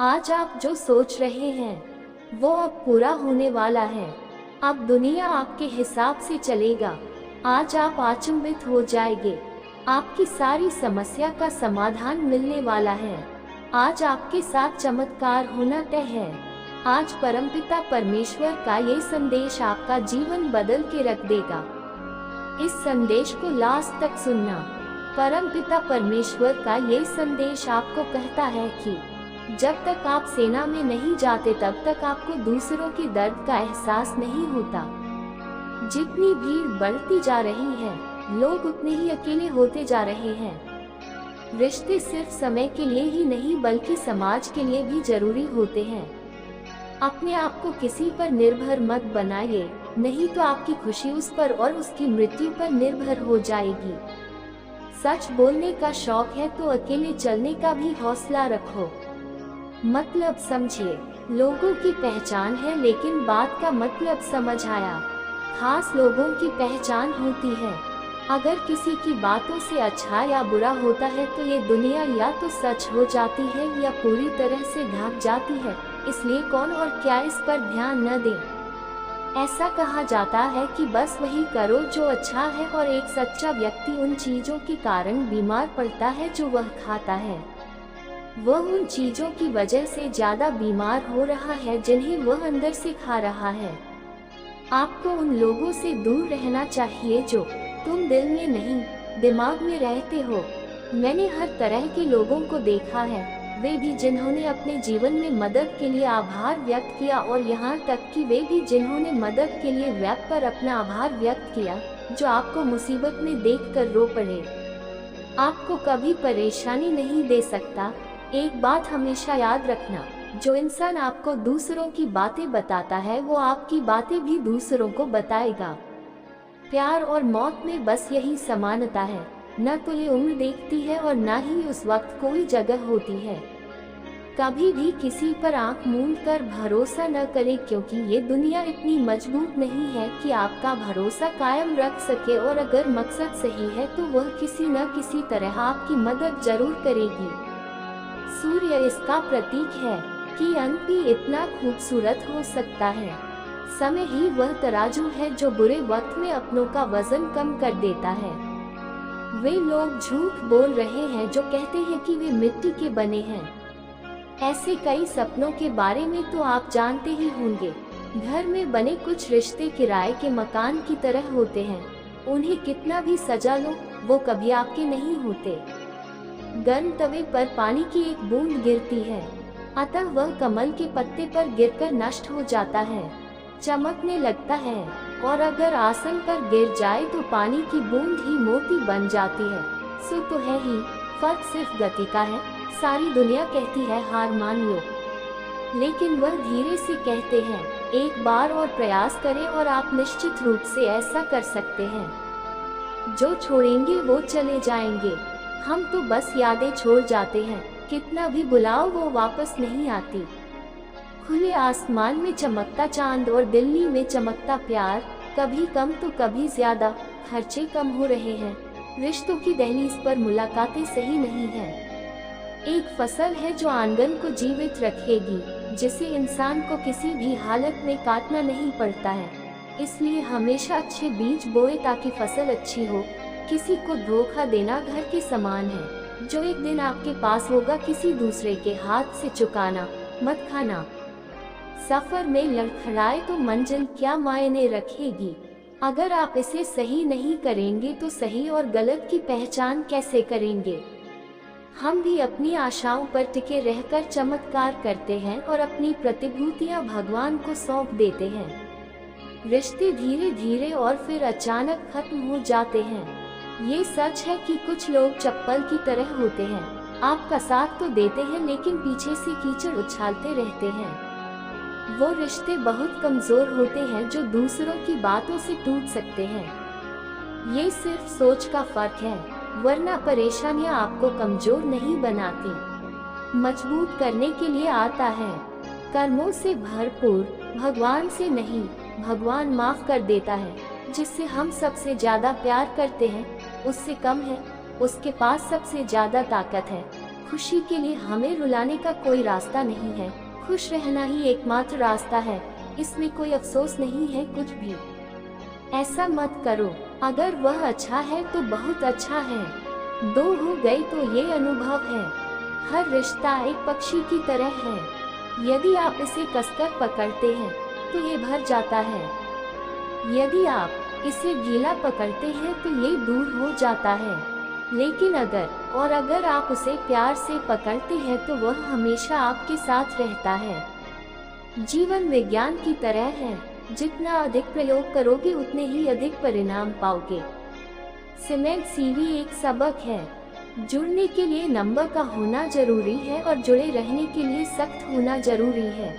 आज आप जो सोच रहे हैं वो अब पूरा होने वाला है। अब दुनिया आपके हिसाब से चलेगा। आज आप अचंभित हो जाएंगे। आपकी सारी समस्या का समाधान मिलने वाला है। आज आपके साथ चमत्कार होना तय है। आज परमपिता परमेश्वर का ये संदेश आपका जीवन बदल के रख देगा। इस संदेश को लास्ट तक सुनना। परमपिता परमेश्वर का ये संदेश आपको कहता है कि जब तक आप सेना में नहीं जाते तब तक आपको दूसरों के दर्द का एहसास नहीं होता। जितनी भीड़ बढ़ती जा रही है, लोग उतने ही अकेले होते जा रहे हैं। रिश्ते सिर्फ समय के लिए ही नहीं बल्कि समाज के लिए भी जरूरी होते हैं। अपने आप को किसी पर निर्भर मत बनाइए, नहीं तो आपकी खुशी उस पर और उसकी मृत्यु पर निर्भर हो जाएगी। सच बोलने का शौक है तो अकेले चलने का भी हौसला रखो। मतलब समझिए, लोगों की पहचान है लेकिन बात का मतलब समझ आया। खास लोगों की पहचान होती है। अगर किसी की बातों से अच्छा या बुरा होता है तो ये दुनिया या तो सच हो जाती है या पूरी तरह से ढक जाती है। इसलिए कौन और क्या इस पर ध्यान न दें। ऐसा कहा जाता है कि बस वही करो जो अच्छा है, और एक सच्चा व्यक्ति उन चीजों के कारण बीमार पड़ता है जो वह खाता है। वह उन चीजों की वजह से ज्यादा बीमार हो रहा है जिन्हें वह अंदर से खा रहा है। आपको उन लोगों से दूर रहना चाहिए जो तुम दिल में नहीं दिमाग में रहते हो। मैंने हर तरह के लोगों को देखा है, वे भी जिन्होंने अपने जीवन में मदद के लिए आभार व्यक्त किया, और यहाँ तक कि वे भी जिन्होंने मदद के लिए वेब पर अपना आभार व्यक्त किया, जो आपको मुसीबत में देखकर रो पड़े। आपको कभी परेशानी नहीं दे सकता। एक बात हमेशा याद रखना, जो इंसान आपको दूसरों की बातें बताता है वो आपकी बातें भी दूसरों को बताएगा। प्यार और मौत में बस यही समानता है, न तो ये उम्र देखती है और न ही उस वक्त कोई जगह होती है। कभी भी किसी पर आंख मूंद कर भरोसा न करें, क्योंकि ये दुनिया इतनी मजबूत नहीं है कि आपका भरोसा कायम रख सके, और अगर मकसद सही है तो वह किसी न किसी तरह आपकी मदद जरूर करेगी। सूर्य इसका प्रतीक है कि अंत भी इतना खूबसूरत हो सकता है। समय ही वह तराजू है जो बुरे वक्त में अपनों का वजन कम कर देता है। वे लोग झूठ बोल रहे हैं जो कहते हैं कि वे मिट्टी के बने हैं। ऐसे कई सपनों के बारे में तो आप जानते ही होंगे। घर में बने कुछ रिश्ते किराए के मकान की तरह होते हैं। उन्हें कितना भी सजा लो, वो कभी आपके नहीं होते। गर्म तवे पर पानी की एक बूंद गिरती है, अतः वह कमल के पत्ते पर गिरकर नष्ट हो जाता है, चमकने लगता है, और अगर आसन पर गिर जाए तो पानी की बूंद ही मोती बन जाती है। सो तो है ही, फर्क सिर्फ गति का है। सारी दुनिया कहती है हार मान लो, लेकिन वह धीरे से कहते हैं एक बार और प्रयास करें, और आप निश्चित रूप से ऐसा कर सकते हैं। जो छोड़ेंगे वो चले जाएंगे, हम तो बस यादें छोड़ जाते हैं। कितना भी बुलाओ वो वापस नहीं आती। खुले आसमान में चमकता चांद और दिल्ली में चमकता प्यार, कभी कम तो कभी ज्यादा। खर्चे कम हो रहे हैं, रिश्तों की दहलीज पर मुलाकातें सही नहीं है। एक फसल है जो आंगन को जीवित रखेगी, जिसे इंसान को किसी भी हालत में काटना नहीं पड़ता है। इसलिए हमेशा अच्छे बीज बोए ताकि फसल अच्छी हो। किसी को धोखा देना घर के समान है, जो एक दिन आपके पास होगा, किसी दूसरे के हाथ से चुकाना मत खाना। सफर में लड़खड़ाए तो मंजिल क्या मायने रखेगी। अगर आप इसे सही नहीं करेंगे तो सही और गलत की पहचान कैसे करेंगे। हम भी अपनी आशाओं पर टिके रहकर चमत्कार करते हैं और अपनी प्रतिभूतियां भगवान को सौंप देते हैं। रिश्ते धीरे धीरे और फिर अचानक खत्म हो जाते हैं। ये सच है कि कुछ लोग चप्पल की तरह होते हैं, आपका साथ तो देते हैं लेकिन पीछे से कीचड़ उछालते रहते हैं। वो रिश्ते बहुत कमजोर होते हैं जो दूसरों की बातों से टूट सकते हैं। ये सिर्फ सोच का फर्क है, वरना परेशानियां आपको कमजोर नहीं बनाती, मजबूत करने के लिए आता है। कर्मों से भरपूर, भगवान से नहीं। भगवान माफ कर देता है। जिससे हम सबसे ज्यादा प्यार करते हैं उससे कम है, उसके पास सबसे ज्यादा ताकत है। खुशी के लिए हमें रुलाने का कोई रास्ता नहीं है। खुश रहना ही एकमात्र रास्ता है, इसमें कोई अफसोस नहीं है कुछ भी। ऐसा मत करो, अगर वह अच्छा है तो बहुत अच्छा है, दो हो गए तो ये अनुभव है। हर रिश्ता एक पक्षी की तरह है, यदि आप इसे कसकर पकड़ते हैं तो ये भर जाता है, यदि आप इसे गीला पकड़ते हैं तो ये दूर हो जाता है। लेकिन अगर आप उसे प्यार से पकड़ते हैं तो वह हमेशा आपके साथ रहता है। जीवन विज्ञान की तरह है, जितना अधिक प्रयोग करोगे उतने ही अधिक परिणाम पाओगे। सीमेंट सीवी एक सबक है, जुड़ने के लिए नंबर का होना जरूरी है और जुड़े रहने के लिए सख्त होना जरूरी है।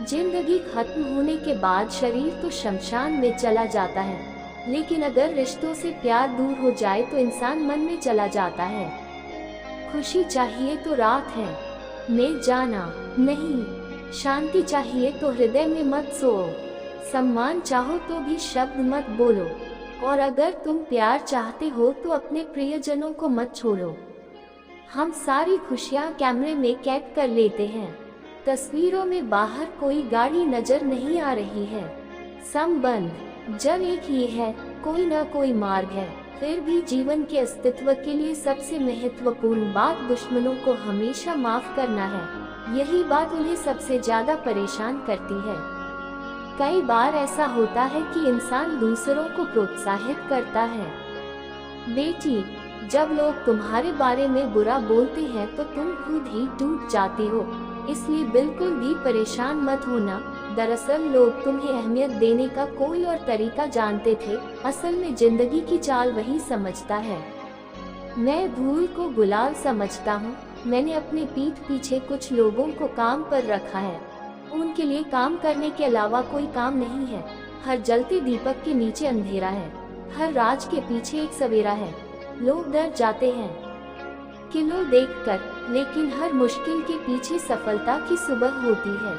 जिंदगी खत्म होने के बाद शरीर तो शमशान में चला जाता है, लेकिन अगर रिश्तों से प्यार दूर हो जाए तो इंसान मन में चला जाता है। खुशी चाहिए तो रात है में जाना नहीं, शांति चाहिए तो हृदय में मत सोओ, सम्मान चाहो तो भी शब्द मत बोलो, और अगर तुम प्यार चाहते हो तो अपने प्रियजनों को मत छोड़ो। हम सारी खुशियाँ कैमरे में कैद कर लेते हैं, तस्वीरों में बाहर कोई गाड़ी नजर नहीं आ रही है। संबंध जब एक ही है, कोई ना कोई मार्ग है, फिर भी जीवन के अस्तित्व के लिए सबसे महत्वपूर्ण बात दुश्मनों को हमेशा माफ करना है। यही बात उन्हें सबसे ज्यादा परेशान करती है। कई बार ऐसा होता है कि इंसान दूसरों को प्रोत्साहित करता है। बेटी, जब लोग तुम्हारे बारे में बुरा बोलते हैं तो तुम खुद ही टूट जाती हो, इसलिए बिल्कुल भी परेशान मत होना। दरअसल लोग तुम्हें अहमियत देने का कोई और तरीका जानते थे, असल में जिंदगी की चाल वही समझता है। मैं धूल को गुलाल समझता हूँ। मैंने अपने पीठ पीछे कुछ लोगों को काम पर रखा है, उनके लिए काम करने के अलावा कोई काम नहीं है। हर जलते दीपक के नीचे अंधेरा है, हर राज के पीछे एक सवेरा है। लोग डर जाते हैं किलो देखकर, लेकिन हर मुश्किल के पीछे सफलता की सुबह होती है।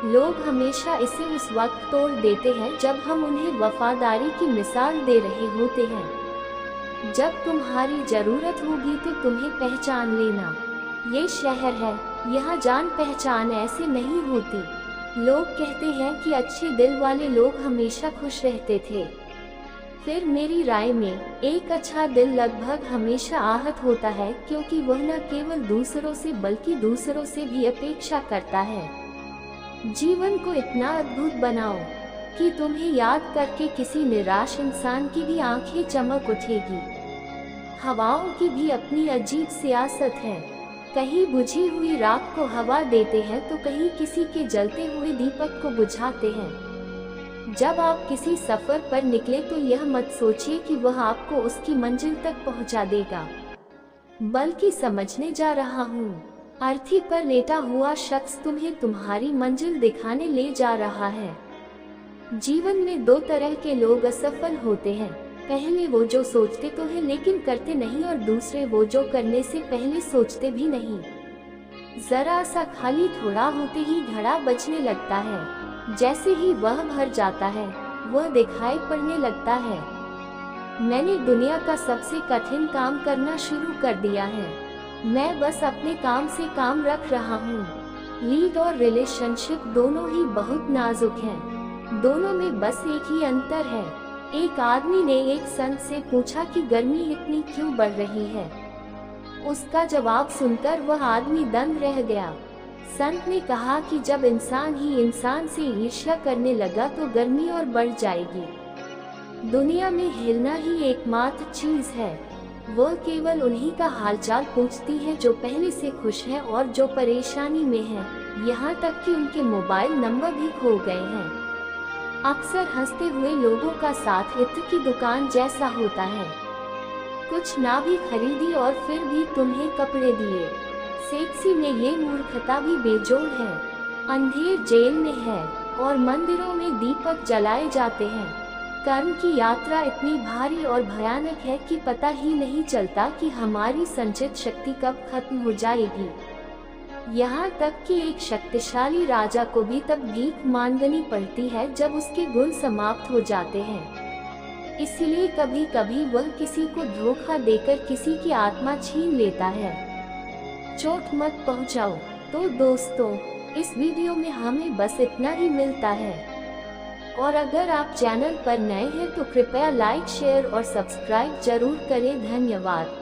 लोग हमेशा इसे उस वक्त तोड़ देते हैं जब हम उन्हें वफादारी की मिसाल दे रहे होते हैं। जब तुम्हारी जरूरत होगी तो तुम्हें पहचान लेना। ये शहर है, यहाँ जान पहचान ऐसे नहीं होती। लोग कहते हैं कि अच्छे दिल वाले लोग हमेशा खुश रहते थे। फिर मेरी राय में एक अच्छा दिल लगभग हमेशा आहत होता है, क्योंकि वह न केवल दूसरों से बल्कि दूसरों से भी अपेक्षा करता है। जीवन को इतना अद्भुत बनाओ कि तुम्हें याद करके किसी निराश इंसान की भी आंखें चमक उठेगी। हवाओं की भी अपनी अजीब सियासत है, कहीं बुझी हुई राख को हवा देते हैं तो कहीं किसी के जलते हुए दीपक को बुझाते हैं। जब आप किसी सफर पर निकले तो यह मत सोचिए कि वह आपको उसकी मंजिल तक पहुंचा देगा, बल्कि समझने जा रहा हूँ। अर्थी पर लेटा हुआ शख्स तुम्हें तुम्हारी मंजिल दिखाने ले जा रहा है। जीवन में दो तरह के लोग असफल होते हैं, पहले वो जो सोचते तो हैं लेकिन करते नहीं, और दूसरे वो जो करने से पहले सोचते भी नहीं। जरा सा खाली थोड़ा होते ही घड़ा बजने लगता है, जैसे ही वह भर जाता है वह दिखाई पड़ने लगता है। मैंने दुनिया का सबसे कठिन काम करना शुरू कर दिया है। मैं बस अपने काम से काम रख रहा हूँ। लीड और रिलेशनशिप दोनों ही बहुत नाजुक हैं। दोनों में बस एक ही अंतर है। एक आदमी ने एक संत से पूछा कि गर्मी इतनी क्यों बढ़ रही है। उसका जवाब सुनकर वह आदमी दंग रह गया। संत ने कहा कि जब इंसान ही इंसान से ईर्ष्या करने लगा तो गर्मी और बढ़ जाएगी। दुनिया में हिलना ही एकमात्र चीज है। वह केवल उन्हीं का हालचाल पूछती है जो पहले से खुश है और जो परेशानी में है, यहाँ तक कि उनके मोबाइल नंबर भी खो गए हैं। अक्सर हंसते हुए लोगों का साथ इत्र की दुकान जैसा होता है। कुछ ना भी खरीदी और फिर भी तुम्हें कपड़े दिए। सेक्सी में ये मूर्खता भी बेजोड़ है। अंधेर जेल में है और मंदिरों में दीपक जलाए जाते हैं। कर्म की यात्रा इतनी भारी और भयानक है कि पता ही नहीं चलता कि हमारी संचित शक्ति कब खत्म हो जाएगी। यहाँ तक कि एक शक्तिशाली राजा को भी तब भीख मांगनी पड़ती है जब उसके गुण समाप्त हो जाते हैं। इसलिए कभी कभी वह किसी को धोखा देकर किसी की आत्मा छीन लेता है। चोट मत पहुंचाओ। तो दोस्तों, इस वीडियो में हमें बस इतना ही मिलता है। और अगर आप चैनल पर नए हैं तो कृपया लाइक, शेयर और सब्सक्राइब जरूर करें। धन्यवाद।